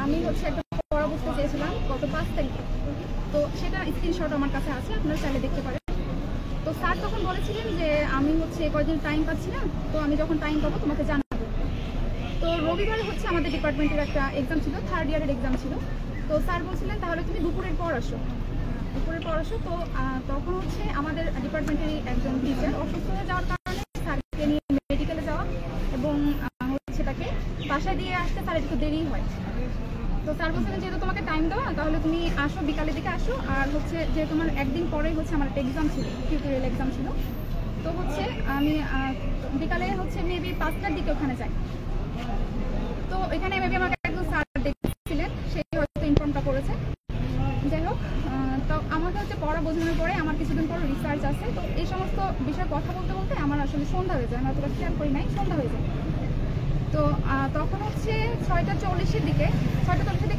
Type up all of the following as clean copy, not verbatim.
আমি হচ্ছে একটা পড়া বুঝতে চেয়েছিলাম গত 5 তারিখে, তো সেটা স্ক্রিনশট আমার কাছে আছে, আপনারা চাইলে দেখতে পারেন। তো স্যার তখন বলেছিলেন যে আমি হচ্ছে কয়েকদিন টাইম পাচ্ছি না, তো আমি যখন টাইম পাবো তোমাকে জানাবো। তো রবিবারে হচ্ছে আমাদের ডিপার্টমেন্টের একটা এক্সাম ছিল, 3rd ইয়ারের এক্সাম ছিল। তো স্যার বলছিলেন তাহলে তুমি দুপুরের পর আসো। তো তখন হচ্ছে আমাদের ডিপার্টমেন্টেরই একজন টিচার অসুস্থ হয়ে যাওয়ার কারণে স্যারকে নিয়ে মেডিকেলে যাওয়া এবং হচ্ছে তাকে বাসায় দিয়ে আসতে তার একটু দেরি হয়। তো স্যার বলছিলেন যেহেতু তোমাকে টাইম দেওয়া, তাহলে তুমি আসো, বিকালের দিকে আসো। আর হচ্ছে যে তোমার একদিন পরেই হচ্ছে আমার একটা এক্সাম ছিল, টিউটোরিয়াল এক্সাম ছিল। তো হচ্ছে আমি বিকালে হচ্ছে মেবি 5টার দিকে ওখানে যাই। তো এখানে মেবি আমাকে একজন স্যার দেখছিলেন, সেই হয়তো ইনফর্মটা করেছে। যাই হোক, তো আমাকে হচ্ছে পড়া বোঝানোর পরে আমার কিছুদিন পর রিসার্চ আছে। তো এই সমস্ত বিষয়ে কথা বলতে বলতে আমার আসলে সন্ধ্যা হয়ে যায়, আমি অতটা খেয়াল করি নাই, সন্ধ্যা হয়ে যায়। তো তখন হচ্ছে 6:40-এর দিকে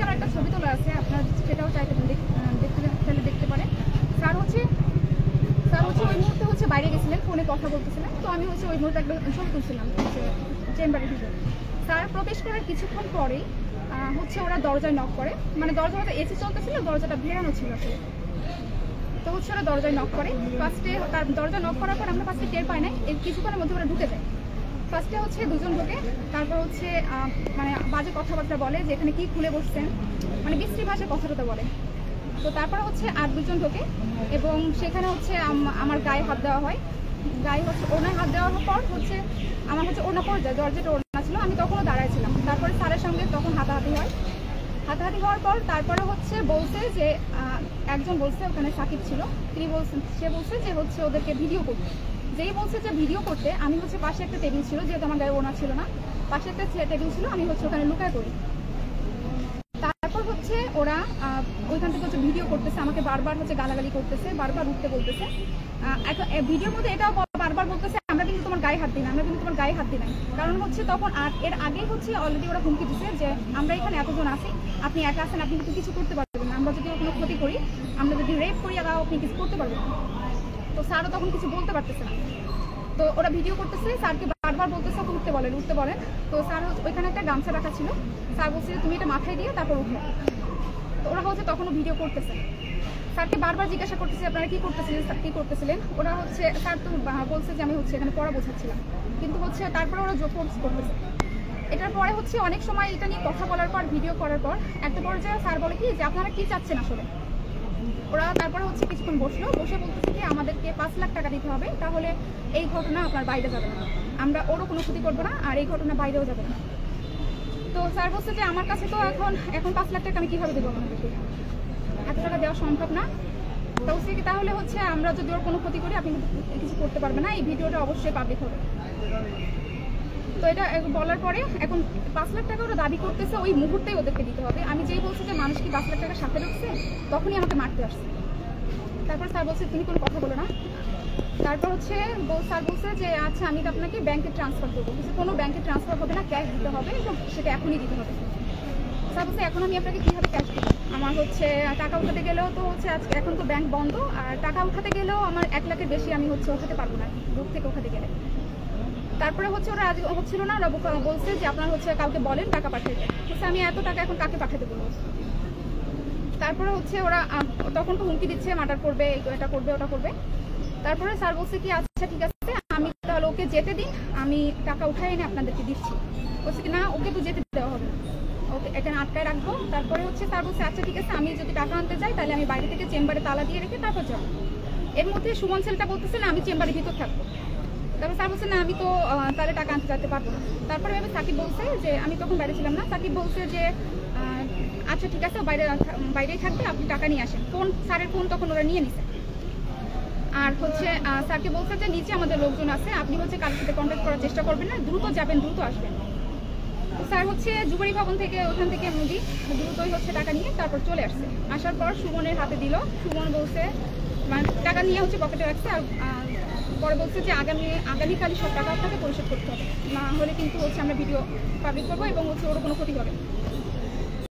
আমার একটা ছবি তোলা আছে, আপনার সেটাও চাইতে দেখতে পারেন। স্যার হচ্ছে ওই মুহূর্তে হচ্ছে বাইরে গেছিলেন, ফোনে কথা বলতেছিলেন। তো আমি হচ্ছে ওই মুহূর্তে একটা ছবি তুলছিলাম হচ্ছে চেম্বারের ভিতরে। স্যার প্রবেশ করার কিছুক্ষণ পরেই হচ্ছে ওরা দরজায় নক করে, মানে দরজাটা এসি চলতেছিল, দরজাটা ভেড়ানো ছিল আসলে। তো হচ্ছে ওরা দরজায় নক করে। ফার্স্টে তার দরজা নক করার পর আমরা ফার্স্টে টের পাই নাই, এর কিছুক্ষণের মধ্যে ওরা ঢুকে যায়। ফার্স্টে হচ্ছে দুজন ঢোকে, তারপর হচ্ছে মানে বাজে কথাবার্তা বলে যে এখানে কি খুলে বসছেন, মানে বিশ্রী ভাষায় কথাটা বলে। তো তারপর হচ্ছে আর দুজন ঢোকে এবং সেখানে হচ্ছে আমার গায়ে হাত দেওয়া হয়। গায়ে হচ্ছে ওনায় হাত দেওয়ার পর হচ্ছে আমার হচ্ছে ওনা পড়ে যায়, দরজাটা ওনা ছিল, আমি তখনও দাঁড়াইছিলাম। তারপরে স্যারের সঙ্গে তখন হাতাহাতি হয়। হাতাহাতি হওয়ার পর তারপরে হচ্ছে বলছে যে একজন বলছে, ওখানে সাকিব ছিল, সে বলছে যে হচ্ছে ওদেরকে ভিডিও করতে। যেই বলছে যে ভিডিও করতে, আমি হচ্ছে পাশে একটা টেবিল ছিল, যেহেতু আমার গায়ে ওনা ছিল না, পাশে একটা টেবিল ছিল, আমি হচ্ছে ওখানে লুকায় করি। তারপর হচ্ছে ওরা ওইখান থেকে হচ্ছে ভিডিও করতেছে, আমাকে বারবার হচ্ছে গালাগালি করতেছে, বারবার উঠতে বলতেছে। ভিডিওর মধ্যে এটাও বারবার বলতেছে আমরা কিন্তু তোমার গায়ে হাত দিই না, আমরা কিন্তু তোমার গায়ে হাত দিই না। কারণ হচ্ছে তখন এর আগেই হচ্ছে অলরেডি ওরা হুমকি দিচ্ছে যে আমরা এখানে এতজন আছি, আপনি একা আছেন, আপনি কিন্তু কিছু করতে পারবেন না, আমরা যদি কোনো ক্ষতি করি, আমরা যদি রেপ করি, তাও আপনি কিছু করতে পারবেন না। তো স্যারও তখন কিছু বলতে পারতেছে না। তো ওরা ভিডিও করতেছে, স্যারকে বারবার বলতেছে উঠতে বলেন। তো স্যার ওইখানে একটা গামছা রাখা ছিল, স্যার বলছে তুমি এটা মাথায় দিয়ে তারপর উঠো। তো ওরা হচ্ছে তখনও ভিডিও করতেছে, স্যারকে বারবার জিজ্ঞাসা করতেছে আপনারা কি করতেছিলেন। ওরা হচ্ছে স্যার তো বলছে যে আমি হচ্ছে এখানে পড়া বোঝাচ্ছিলাম, কিন্তু হচ্ছে তারপরে ওরা ফোর্স করতেছে। এটার পরে হচ্ছে অনেক সময় এটা নিয়ে কথা বলার পর, ভিডিও করার পর একটা পর্যায়ে স্যার বলে কি যে আপনারা কি চাচ্ছেন আসলে। ওরা তারপরে হচ্ছে কিছুক্ষণ বসে বলতেছে কি আমাদেরকে 5 লাখ টাকা দিতে হবে, তাহলে এই ঘটনা আপনার বাইরে যাবে না, আমরা ওরও কোনো ক্ষতি করবো না, আর এই ঘটনা বাইরেও যাবে না। তো স্যার বলছে যে আমার কাছে তো এখন 5 লাখ টাকা আমি কীভাবে দেবো, আপনাদেরকে এত টাকা দেওয়া সম্ভব না। তো তাহলে হচ্ছে আমরা যদি ওর কোনো ক্ষতি করি আপনি কিছু করতে পারবেন না, এই ভিডিওটা অবশ্যই পাবলিক হবে। তো এটা বলার পরে এখন 5 লাখ টাকা ওরা দাবি করতেছে, ওই মুহূর্তেই ওদেরকে দিতে হবে। আমি যেই বলছি যে মানুষ কি 5 লাখ টাকার সাথে ঢুকছে, তখনই আমাকে মারতে আসছে। তারপর স্যার বলছে তুমি কোনো কথা বলো না। তারপর হচ্ছে স্যার বলছে যে আচ্ছা আমি তো আপনাকে ব্যাংকে ট্রান্সফার করবো, কোনো ব্যাংকে ট্রান্সফার হবে না, ক্যাশ দিতে হবে এবং সেটা এখনই দিতে হবে। স্যার বলছে এখন আমি আপনাকে কীভাবে ক্যাশ দেবো, আমার হচ্ছে টাকা উঠাতে গেলেও তো হচ্ছে আজকে এখন তো ব্যাংক বন্ধ, আর টাকা উঠাতে গেলেও আমার 1 লাখের বেশি আমি হচ্ছে উঠাতে পারবো না দূর থেকে উঠাতে গেলে। তারপরে হচ্ছে ওরা আজ হচ্ছিল না, ওরা বলছে যে আপনার হচ্ছে কাউকে বলেন টাকা পাঠিয়ে দেয়। হচ্ছে আমি এত টাকা এখন কাকে পাঠাতে বলবো। তারপরে হচ্ছে ওরা তখন তো হুমকি দিচ্ছে মার্ডার করবে, এটা করবে, ওটা করবে। তারপরে স্যার বলছে কি আচ্ছা ঠিক আছে, আমি তাহলে ওকে যেতে দিন, আমি টাকা উঠাই এনে আপনাদেরকে দিচ্ছি। বলছে কি না ওকে তো যেতে দেওয়া হবে, ওকে এখানে আটকায় রাখবো। তারপরে হচ্ছে স্যার বলছে আচ্ছা ঠিক আছে, আমি যদি টাকা আনতে যাই তাহলে আমি বাইরে থেকে চেম্বারে তালা দিয়ে রেখে তারপর যাবো। এর মধ্যে সুমন ছেলেটা বলতেছে না আমি চেম্বারের ভিতর থাকবো। তারপর স্যার বলছে না আমি তো তাহলে টাকা আনতে যেতে পারবো না। তারপরে আমি সাকিব বলছে যে আমি তখন বাইরে ছিলাম না, সাকিব বলছে যে আচ্ছা ঠিক আছে বাইরেই থাকবে, আপনি টাকা নিয়ে আসেন। স্যারের ফোন তখন ওরা নিয়ে নিছে। আর হচ্ছে স্যারকে বলছে যে নিচে আমাদের লোকজন আছে, আপনি হচ্ছে কারোর সাথে কন্ট্যাক্ট করার চেষ্টা করবেন না, দ্রুত যাবেন, দ্রুত আসবেন। স্যার হচ্ছে যুবরী ভবন থেকে ওখান থেকে দ্রুতই হচ্ছে টাকা নিয়ে তারপর চলে আসছে। আসার পর সুমনের হাতে দিল, সুমন বলছে টাকা নিয়ে হচ্ছে পকেটে রাখছে, আর পরে বলছে যে আগামীকালই সব টাকা আপনাকে পরিশোধ করতে হবে, না হলে কিন্তু হচ্ছে আমরা ভিডিও পাবলিক করবো এবং হচ্ছে ওরও কোনো ক্ষতি হবে।